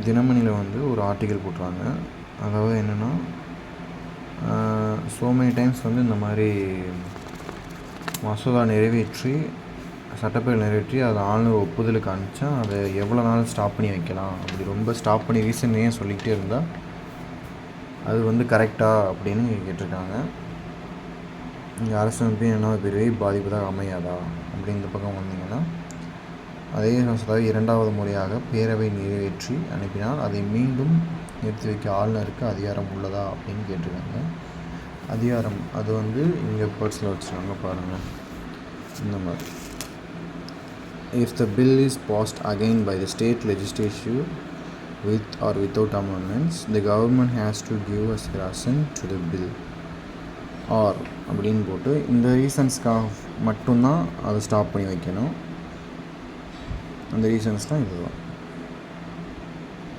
தினமணியில் வந்து ஒரு ஆர்டிக்கல் போட்டுறாங்க. அதாவது என்னென்னா, ஸோ மெனி டைம்ஸ் வந்து இந்த மாதிரி மசோதா நிறைவேற்றி சட்டப்பேரவை நிறைவேற்றி அதை ஆளுநர் ஒப்புதலுக்கு அனுப்பிச்சா அதை எவ்வளோ நாள் ஸ்டாப் பண்ணி வைக்கலாம், அப்படி ரொம்ப ஸ்டாப் பண்ணி ரீசனையே சொல்லிக்கிட்டே இருந்தால் அது வந்து கரெக்டாக அப்படின்னு கேட்டிருக்காங்க. இங்கே அரசமைப்பு என்ன பெரிய பாதிப்பு தான் அமையாதா அப்படின்னு இந்த பக்கம் வந்தீங்கன்னா, அதே மசோதாவை இரண்டாவது முறையாக பேரவை நிறைவேற்றி அனுப்பினால் அதை மீண்டும் நிறுத்தி வைக்க ஆளுநருக்கு அதிகாரம் உள்ளதா அப்படின்னு கேட்டிருக்காங்க. அதிகாரம் அது வந்து இங்கே பர்ஸில் வச்சுருக்காங்க பாருங்கள். இந்த மாதிரி, if the bill is passed again by the state legislature with or without amendments, the government has to give us assent to the bill or அப்படின்னு போட்டு இந்த ரீசன்ஸ்க்காக மட்டும்தான் அதை ஸ்டாப் பண்ணி வைக்கணும். அந்த ரீசன்ஸ் தான் இதுதான்.